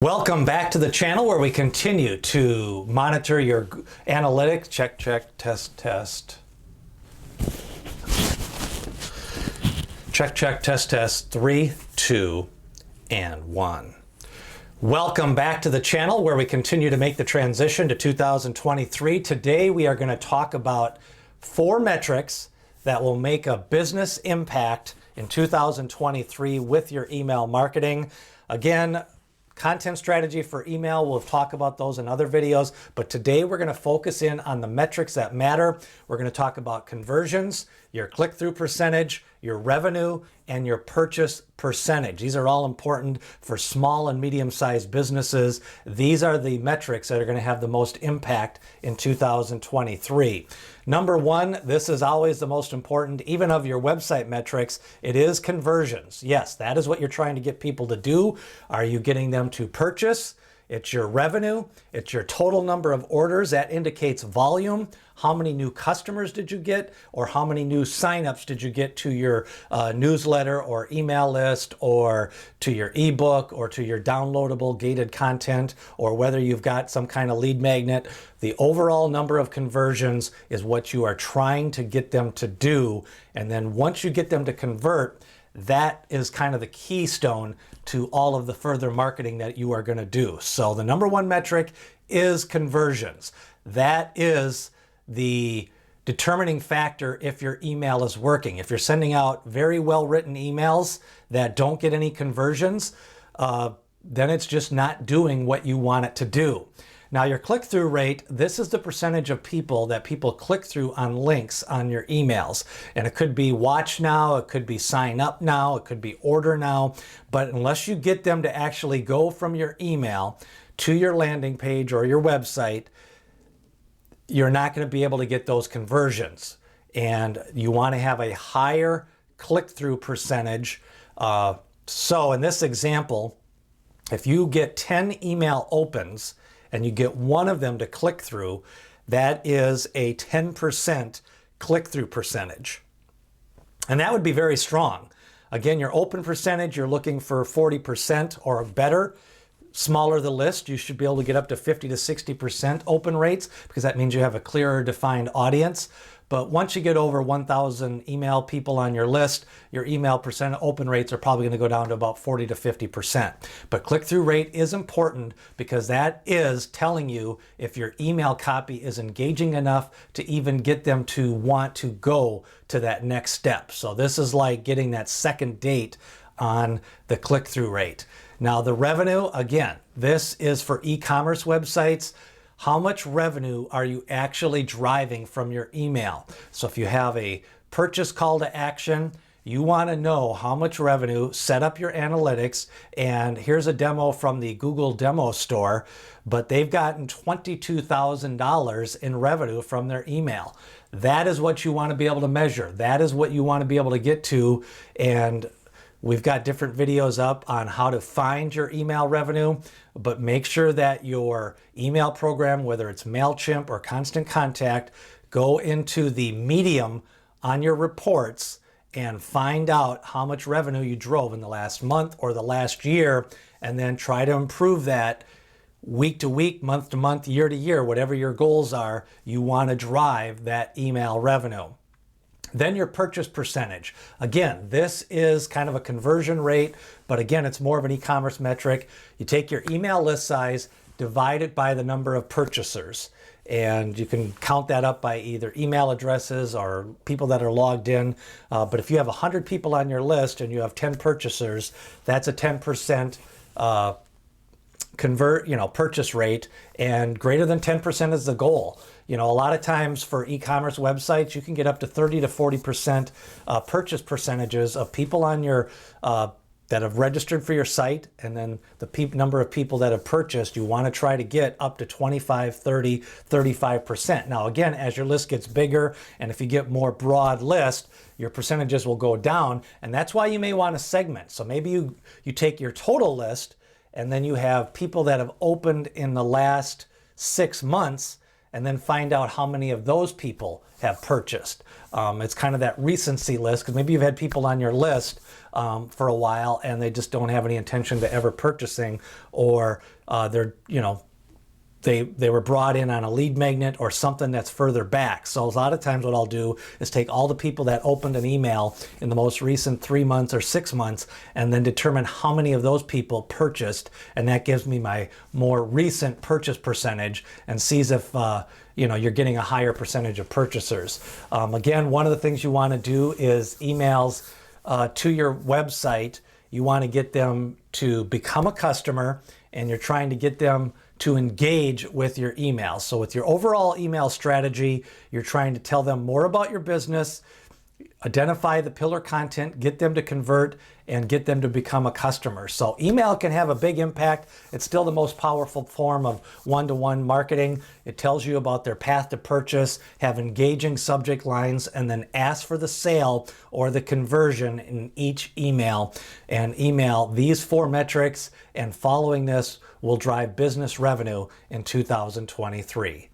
Welcome back to the channel where we continue to monitor your analytics. Check, test. Check, test. 3, 2, and 1. Welcome back to the channel where we continue to make the transition to 2023. Today we are going to talk about 4 metrics that will make a business impact in 2023 with your email marketing. Again, content strategy for email, we'll talk about those in other videos, but today we're going to focus in on the metrics that matter. We're going to talk about conversions, your click-through percentage, your revenue, and your purchase percentage. These are all important for small and medium-sized businesses. These are the metrics that are going to have the most impact in 2023. Number 1, this is always the most important, even of your website metrics, it is conversions. Yes, that is what you're trying to get people to do. Are you getting them to purchase? It's your revenue, it's your total number of orders. That indicates volume. How many new customers did you get, or how many new signups did you get to your newsletter or email list, or to your ebook, or to your downloadable gated content, or whether you've got some kind of lead magnet. The overall number of conversions is what you are trying to get them to do. And then once you get them to convert, that is kind of the keystone to all of the further marketing that you are going to do. So the number 1 metric is conversions. That is the determining factor if your email is working. If you're sending out very well-written emails that don't get any conversions, then it's just not doing what you want it to do. Now, your click-through rate, this is the percentage of people that people click through on links on your emails. And it could be watch now, it could be sign up now, it could be order now. But unless you get them to actually go from your email to your landing page or your website, you're not going to be able to get those conversions. And you want to have a higher click-through percentage. So in this example, if you get 10 email opens, and you get one of them to click through, that is a 10% click-through percentage. And that would be very strong. Again, your open percentage, you're looking for 40% or better. Smaller the list, you should be able to get up to 50 to 60% open rates, because that means you have a clearer defined audience. But once you get over 1,000 email people on your list, your email percent open rates are probably going to go down to about 40 to 50%. But click-through rate is important, because that is telling you if your email copy is engaging enough to even get them to want to go to that next step. So this is like getting that second date on the click-through rate. Now the revenue, again, this is for e-commerce websites. How much revenue are you actually driving from your email? So if you have a purchase call to action, you want to know how much revenue, set up your analytics, and here's a demo from the Google Demo Store, but they've gotten $22,000 in revenue from their email. That is what you want to be able to measure. That is what you want to be able to get to, and we've got different videos up on how to find your email revenue, but make sure that your email program, whether it's MailChimp or Constant Contact, go into the medium on your reports and find out how much revenue you drove in the last month or the last year, and then try to improve that week to week, month to month, year to year, whatever your goals are. You want to drive that email revenue. Then your purchase percentage. Again, this is kind of a conversion rate, but again, it's more of an e-commerce metric. You take your email list size, divide it by the number of purchasers, and you can count that up by either email addresses or people that are logged in. But if you have 100 people on your list and you have 10 purchasers, that's a 10% purchase rate, and greater than 10% is the goal. You know, a lot of times for e-commerce websites, you can get up to 30 to 40% purchase percentages of people on your that have registered for your site, and then the number of people that have purchased, you want to try to get up to 25, 30, 35%. Now again, as your list gets bigger, and if you get more broad list, your percentages will go down, and that's why you may want to segment. So maybe you take your total list, and then you have people that have opened in the last 6 months, and then find out how many of those people have purchased. It's kind of that recency list, because maybe you've had people on your list for a while and they just don't have any intention to ever purchasing, or they're, they were brought in on a lead magnet or something that's further back. So a lot of times what I'll do is take all the people that opened an email in the most recent 3 months or 6 months and then determine how many of those people purchased. And that gives me my more recent purchase percentage and sees if you're getting a higher percentage of purchasers. Again, one of the things you want to do is emails to your website. You want to get them to become a customer, and you're trying to get them to engage with your email. So with your overall email strategy, you're trying to tell them more about your business, identify the pillar content, get them to convert, and get them to become a customer. So email can have a big impact. It's still the most powerful form of one-to-one marketing. It tells you about their path to purchase, have engaging subject lines, and then ask for the sale or the conversion in each email. And email these 4 metrics, and following this will drive business revenue in 2023.